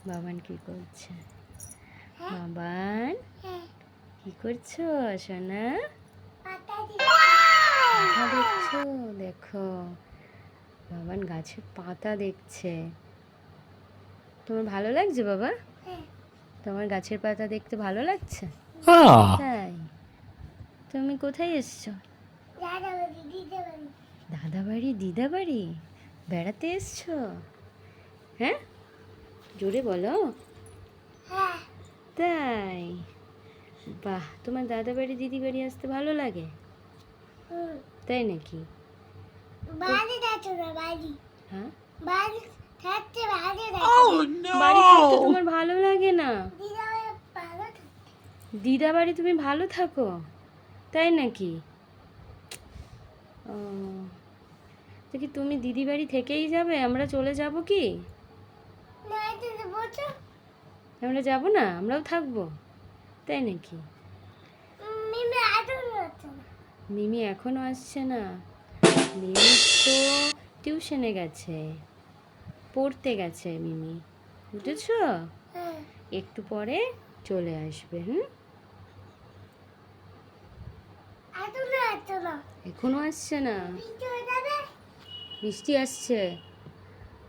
বাবান কি করছে? বাবান কি করছো সোনা? পাতা দেখছো? দেখো বাবান গাছের পাতা দেখছে। তোমার ভালো লাগছে বাবা? তোমার গাছের পাতা দেখতে ভালো লাগছে? তাই? তুমি কোথায় এসছো? দাদা বাড়ি দিদা বাড়ি বেড়াতে এসছো? হ্যাঁ, জোরে বলো। তাই? বাহ, তোমার দাদা বাড়ি দিদি বাড়ি আসতে ভালো লাগে? তাই নাকি? হ্যাঁ, বাড়ি থাকতে তোমার ভালো লাগে না? দিদা বাড়ি তুমি ভালো থাকো, তাই নাকি? ও, তো কি তুমি দিদি বাড়ি থেকেই যাবে? আমরা চলে যাব কি? আমরা যাব না, আমরাও থাকবো, তাই নাকি? মিমি এখনো আসছে না। মিমি তো টিউশনে গেছে, পড়তে গেছে মিমি, বুঝেছো? একটু পরে চলে আসবে। এখনো আসছে না? বৃষ্টি আসছে?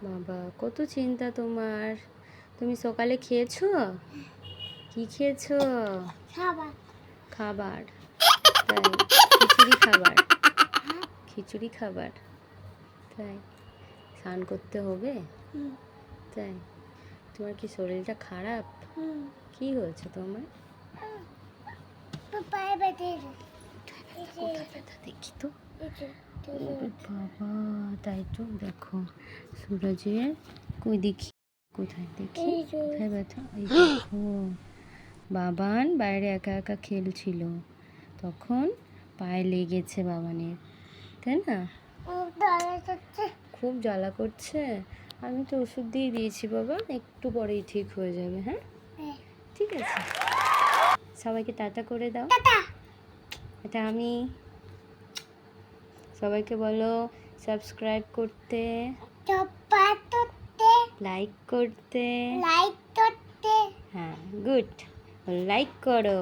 বাবা, কত চিন্তা তোমার। তুমি সকালে খেয়েছো? কি খেয়েছো? খাবার? তাই? খিচুড়ি খাবার? খিচুড়ি খাবার? তাই? স্নান করতে হবে? তাই? তোমার কি শরীরটা খারাপ? কি হয়েছে তোমার? কোথায় ব্যথা দেখি তো। বাবা, তাই তো। দেখো সুরজের, কই দেখি, কোথায় দেখি, কোথায় ব্যথা? এই দেখো, বাবান বাইরে একা একা খেলছিল, তখন পায়ে লেগেছে বাবানের, তাই না? খুব জ্বালা করছে। আমি তো ওষুধ দিয়ে দিয়েছি বাবা, একটু পরেই ঠিক হয়ে যাবে। হ্যাঁ, ঠিক আছে। সবাইকে টাটা করে দাও। এটা আমি। সবাইকে বলো সাবস্ক্রাইব করতে, লাইক করতে। হ্যাঁ, গুড। লাইক করো।